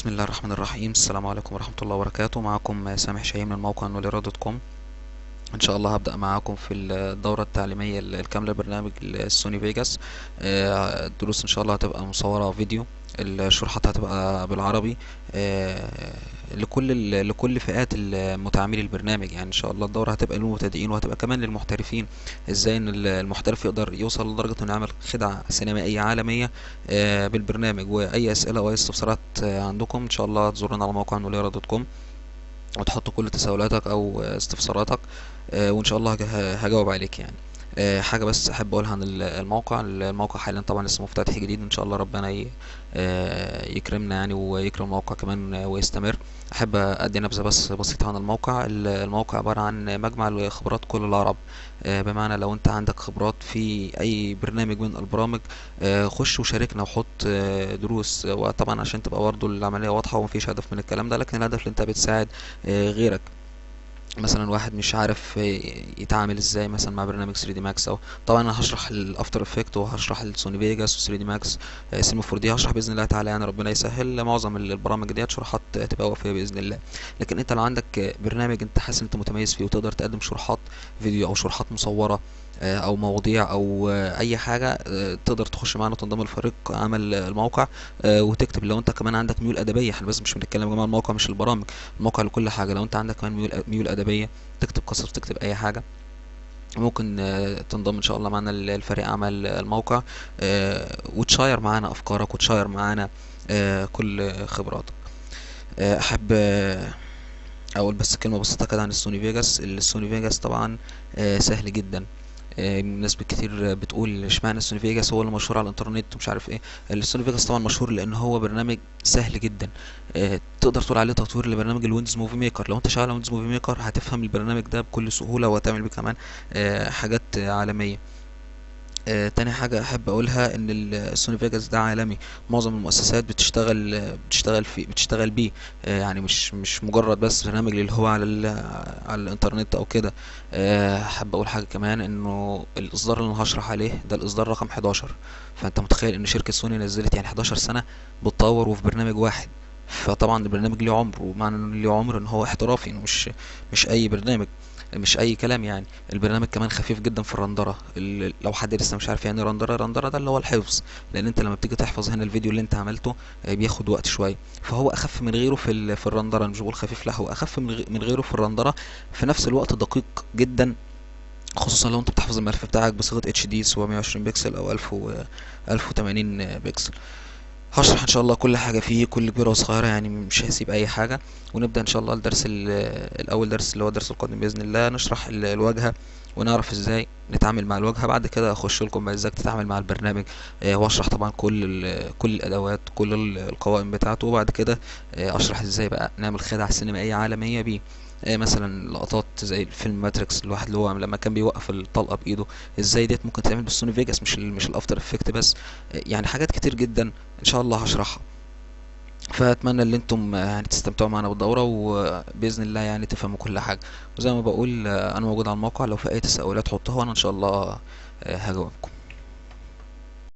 بسم الله الرحمن الرحيم. السلام عليكم ورحمة الله وبركاته. معكم سامح شاهين من موقع نوليرا دوت كوم. ان شاء الله هبدأ معاكم في الدورة التعليمية الكاملة لبرنامج السوني فيجاس. الدروس ان شاء الله هتبقى مصورة فيديو، الشروحات هتبقى بالعربي لكل فئات متعاملي البرنامج. يعني ان شاء الله الدورة هتبقى للمبتدئين وهتبقى كمان للمحترفين، ازاي ان المحترف يقدر يوصل لدرجة انه يعمل خدعة سينمائية عالمية بالبرنامج. واي اسئلة واي استفسارات عندكم ان شاء الله تزورونا على موقع نوليرا دوت كوم وتحط كل تساؤلاتك او استفساراتك، وان شاء الله هجاوب عليك يعني. حاجة بس احب اقولها عن الموقع حاليا طبعا لسه مفتتح جديد، ان شاء الله ربنا يكرمنا يعني ويكرم الموقع كمان ويستمر. احب ادي نبذة بس بسيطة عن الموقع. الموقع عبارة عن مجمع لخبرات كل العرب. بمعنى لو انت عندك خبرات في اي برنامج من البرامج، خش وشاركنا وحط دروس. وطبعا عشان تبقى برضه العملية واضحة ومفيش هدف من الكلام ده، لكن الهدف اللي انت بتساعد غيرك. مثلا واحد مش عارف يتعامل ازاي مثلا مع برنامج 3 دي ماكس، او طبعا انا هشرح الافتر افكت وهشرح السوني فيجاس و 3 دي ماكس سيمو 4 دي، هشرح باذن الله تعالى. يعني ربنا يسهل معظم البرامج ديت شروحات تبقى وافيه باذن الله. لكن انت لو عندك برنامج انت حاسس انت متميز فيه وتقدر تقدم شروحات فيديو او شروحات مصوره او مواضيع او اي حاجه، تقدر تخش معانا وتنضم لفريق عمل الموقع وتكتب. لو انت كمان عندك ميول ادبيه، احنا بس مش بنتكلم يا جماعه الموقع مش البرامج، الموقع لكل حاجه. لو انت عندك كمان ميول ادبيه، تكتب قصص، تكتب اي حاجه، ممكن تنضم ان شاء الله معنا لفريق عمل الموقع، وتشاير معانا افكارك وتشاير معانا كل خبراتك. احب اقول بس كلمه بسيطه كده عن السوني فيجاس. السوني فيجاس طبعا سهل جدا. ناس كتير بتقول اشمعنى السوني فيجاس هو اللي مشهور على الانترنت ومش عارف ايه. السوني فيجاس طبعا مشهور لان هو برنامج سهل جدا. تقدر تقول عليه تطوير لبرنامج الويندوز موفي ميكر. لو انت شغال على ويندوز موفي ميكر هتفهم البرنامج ده بكل سهوله وهتعمل بيه كمان حاجات عالميه. تاني حاجة أحب أقولها إن السوني فيجاس ده عالمي. معظم المؤسسات بتشتغل بيه. يعني مش مجرد بس برنامج للهو على الإنترنت أو كده. أحب أقول حاجة كمان، إنه الإصدار اللي أنا هشرح عليه ده الإصدار رقم 11. فأنت متخيل إن شركة سوني نزلت يعني 11 سنة بتطور وفي برنامج واحد. فطبعا البرنامج ليه عمر، ومعنى إنه ليه عمر إن هو احترافي، إنه مش أي برنامج، مش اي كلام يعني. البرنامج كمان خفيف جدا في الرندره. لو حد لسه مش عارف يعني رندره ده اللي هو الحفظ، لان انت لما بتيجي تحفظ هنا الفيديو اللي انت عملته بياخد وقت شويه. فهو اخف من غيره في الرندره. أنا مش بقول خفيف، لا، هو اخف من غيره في الرندره. في نفس الوقت دقيق جدا، خصوصا لو انت بتحفظ الملف بتاعك بصيغه اتش دي 720 بكسل او 1080 بكسل. هشرح ان شاء الله كل حاجه فيه، كل كبيره وصغيره، يعني مش هسيب اي حاجه. ونبدا ان شاء الله الدرس الاول درس اللي هو الدرس القادم باذن الله، نشرح الواجهه ونعرف ازاي نتعامل مع الواجهه. بعد كده اخش لكم بقى ازاي تتعامل مع البرنامج، واشرح طبعا كل الادوات، كل القوائم بتاعته. وبعد كده اشرح ازاي بقى نعمل خدع سينمائيه عالميه بيه. مثلا لقطات زي الفيلم ماتريكس، الواحد اللي هو لما كان بيوقف الطلقه بايده، ازاي ديت ممكن تعمل بالسوني فيجاس، مش الافتر افكت بس. يعني حاجات كتير جدا ان شاء الله هشرحها. فاتمنى ان انتم يعني تستمتعوا معنا بالدوره، وباذن الله يعني تفهموا كل حاجه. وزي ما بقول انا موجود على الموقع، لو في اي تساؤلات حطوها وانا ان شاء الله هجاوبكم.